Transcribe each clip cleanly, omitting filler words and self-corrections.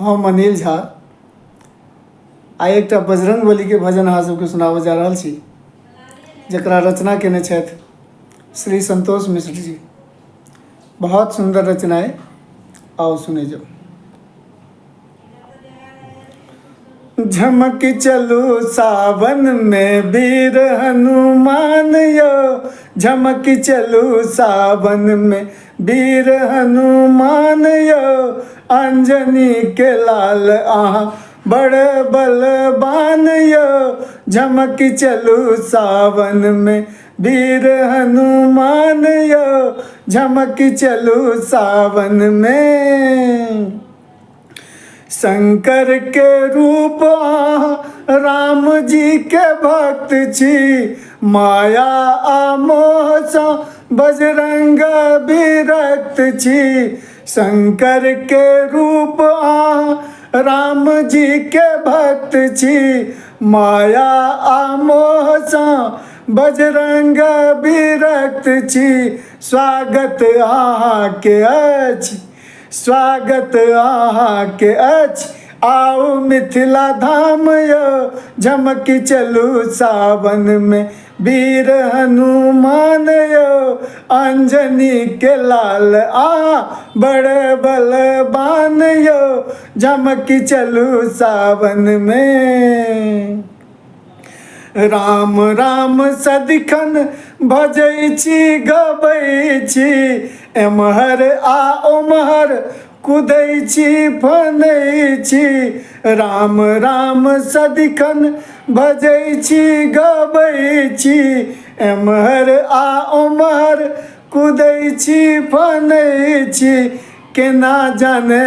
हम अनिल झा आइ एकटा बजरंगबली के भजन अहाँ सबके सुनाबऽ जा रहल छी, जकरा रचना केने छथि श्री संतोष मिश्र जी। बहुत सुंदर रचना है, आओ सुने जाओ। झमक चलू सावन में वीर हनुमान यो, झमक चलू सावन में वीर हनुमान यो, अंजनी के लाल आहा बड़ बलवान यो, झमक चलू सावन में वीर हनुमान यो, झमक चलू सावन में। शंकर के रूप राम जी के भक्त छी, माया आ मोह सँ बजरंग विरक्त छी। शंकर के रूप राम जी के भक्त छी, माया आ मोह सँ बजरंग विरक्त छी। स्वागत अहाँके अछि, स्वागत अहाँके अछि, आओ मिथिला धाम यो, झमक चलू सावन में वीर हनुमान यो, अंजनी के लाल बड़ बलवान यो, झमक चलू सावन में। राम राम सदिखन भजै छी गबै छी, एम्हर आ ओम्हर कुदै छी फनै छी। राम राम सदिखन भजै छी गबै छी, एम्हर आ ओम्हर कुदै छी फनै छी। केना जाने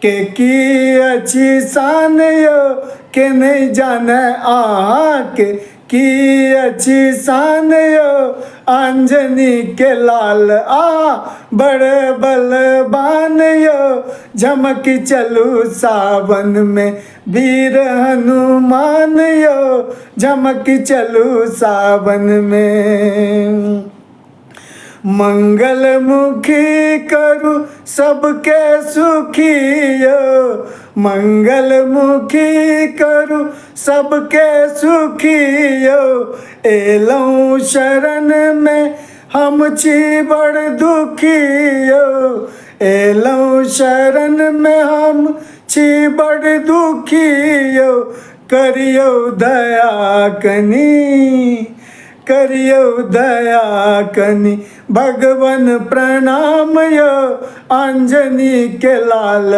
के की अछि शान यो, के नहीं जाने के की अछि शान यो, अंजनी के लाल बड़ बलवान यो, झमक चलू सावन में वीर हनुमान यो, झमक चलू सावन में। मंगल मुखी करू सबके सुखी यो, मंगल मुखी करू सबके सुखी यो, एलौं शरण में हम छी बड़ दुखी यो, एलौं शरण में हम छी बड़ दुखी यो। करियौ दया कनी, करियौ दया कनी, भगवन प्रणाम यो, अंजनी के लाल